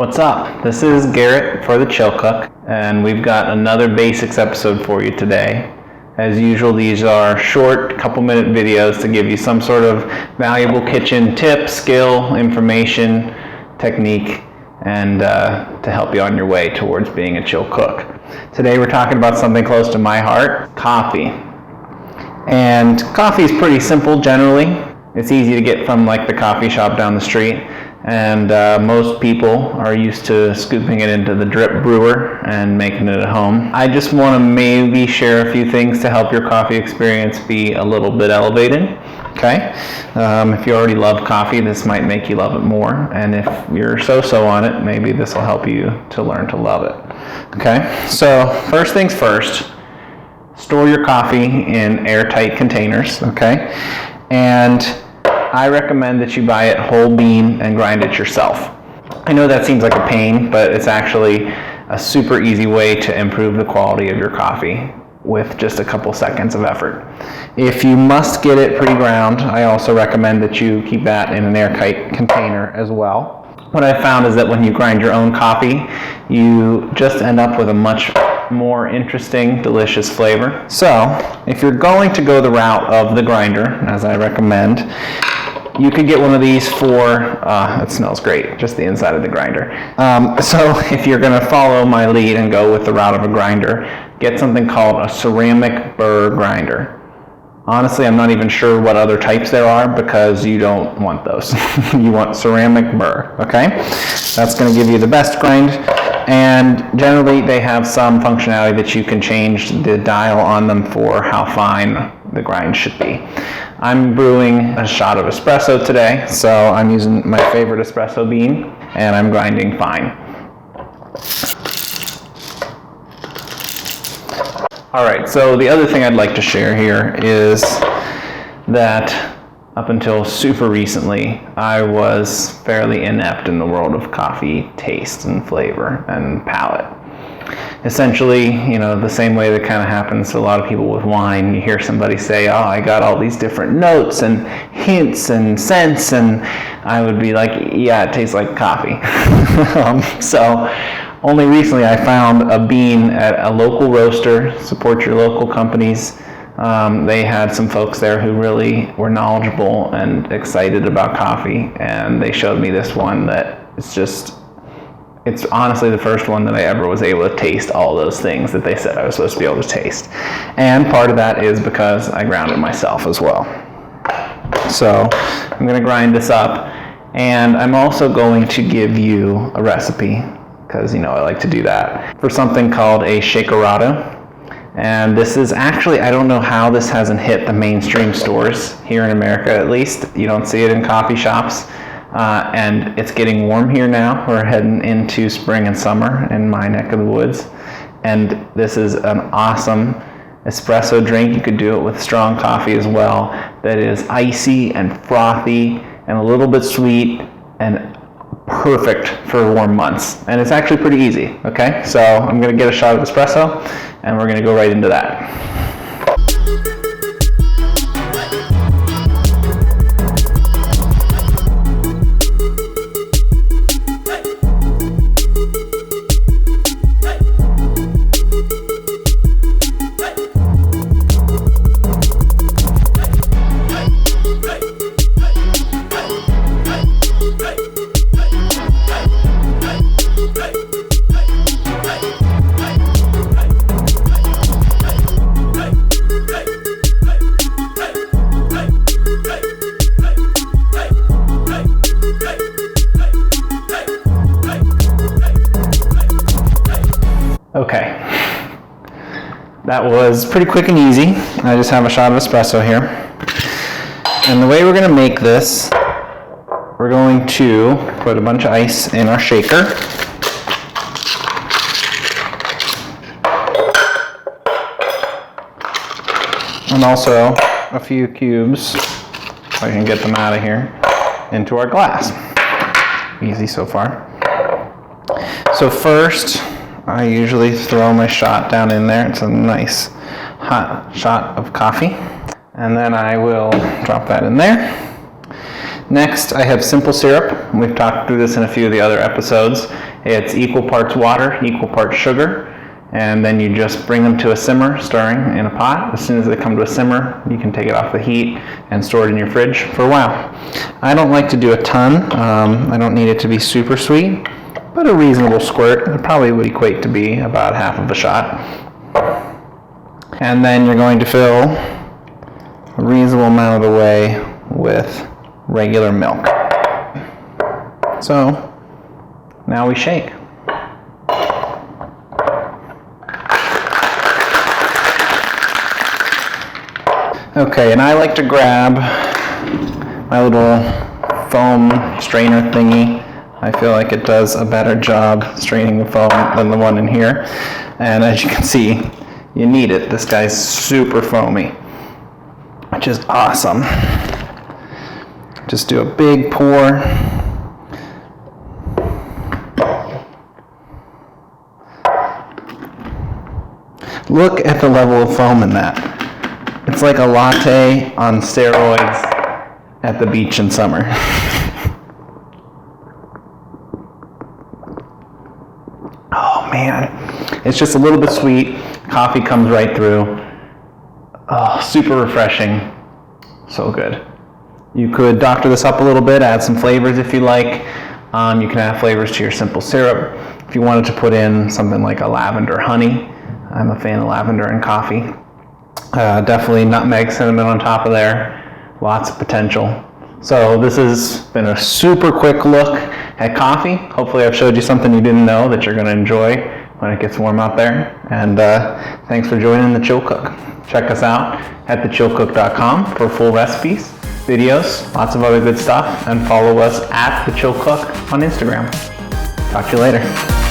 What's up? This is Garrett for the Chill Cook, and we've got another basics episode for you today. As usual, these are short, couple-minute videos to give you some sort of valuable kitchen tip, skill, information, technique, and to help you on your way towards being a chill cook. Today we're talking about something close to my heart, coffee. And coffee is pretty simple generally. It's easy to get from like the coffee shop down the street. And most people are used to scooping it into the drip brewer and making it at home. I just want to maybe share a few things to help your coffee experience be a little bit elevated. Okay? If you already love coffee, this might make you love it more. And if you're so-so on it, maybe this will help you to learn to love it. Okay? So first things first, store your coffee in airtight containers. Okay? And I recommend that you buy it whole bean and grind it yourself. I know that seems like a pain, but it's actually a super easy way to improve the quality of your coffee with just a couple seconds of effort. If you must get it pre-ground, I also recommend that you keep that in an airtight container as well. What I found is that when you grind your own coffee, you just end up with a much more interesting, delicious flavor. So, if you're going to go the route of the grinder, as I recommend, you could get one of these for, it smells great, just the inside of the grinder. So if you're gonna follow my lead and go with the route of a grinder, get something called a ceramic burr grinder. Honestly, I'm not even sure what other types there are because you don't want those. You want ceramic burr, okay? That's gonna give you the best grind. And generally they have some functionality that you can change the dial on them for how fine the grind should be. I'm brewing a shot of espresso today, so I'm using my favorite espresso bean and I'm grinding fine. Alright, so the other thing I'd like to share here is that up until super recently, I was fairly inept in the world of coffee taste and flavor and palate. Essentially, you know, the same way that kind of happens to a lot of people with wine. You hear somebody say, oh, I got all these different notes and hints and scents, and I would be like, yeah, it tastes like coffee. So only recently I found a bean at a local roaster. Support your local companies. They had some folks there who really were knowledgeable and excited about coffee, and they showed me this one that it's honestly the first one that I ever was able to taste all those things that they said I was supposed to be able to taste. And part of that is because I ground it myself as well. So I'm going to grind this up, and I'm also going to give you a recipe, because, you know, I like to do that, for something called a Shakerato. And this is actually, I don't know how this hasn't hit the mainstream stores here in America at least. You don't see it in coffee shops. And it's getting warm here now. We're heading into spring and summer in my neck of the woods. And this is an awesome espresso drink. You could do it with strong coffee as well. That is icy and frothy and a little bit sweet and perfect for warm months. And it's actually pretty easy, okay? So I'm gonna get a shot of espresso and we're gonna go right into that. Okay, that was pretty quick and easy. I just have a shot of espresso here. And the way we're going to make this, we're going to put a bunch of ice in our shaker. And also a few cubes, if I can get them out of here, into our glass. Easy so far. So first, I usually throw my shot down in there. It's a nice hot shot of coffee. And then I will drop that in there. Next, I have simple syrup. We've talked through this in a few of the other episodes. It's equal parts water, equal parts sugar, and then you just bring them to a simmer, stirring in a pot. As soon as they come to a simmer, you can take it off the heat and store it in your fridge for a while. I don't like to do a ton. I don't need it to be super sweet, but a reasonable squirt. It probably would equate to be about half of a shot. And then you're going to fill a reasonable amount of the way with regular milk. So now we shake. Okay, and I like to grab my little foam strainer thingy. I feel like it does a better job straining the foam than the one in here. And as you can see, you need it. This guy's super foamy, which is awesome. Just do a big pour. Look at the level of foam in that. It's like a latte on steroids at the beach in summer. Oh man, it's just a little bit sweet. Coffee comes right through. Oh, super refreshing. So good. You could doctor this up a little bit, add some flavors if you like. You can add flavors to your simple syrup. If you wanted to put in something like a lavender honey, I'm a fan of lavender in coffee. Definitely nutmeg, cinnamon on top of there. Lots of potential. So this has been a super quick look at coffee. Hopefully I've showed you something you didn't know that you're going to enjoy when it gets warm out there. And thanks for joining The Chill Cook. Check us out at thechillcook.com for full recipes, videos, lots of other good stuff, and follow us at The Chill Cook on Instagram. Talk to you later.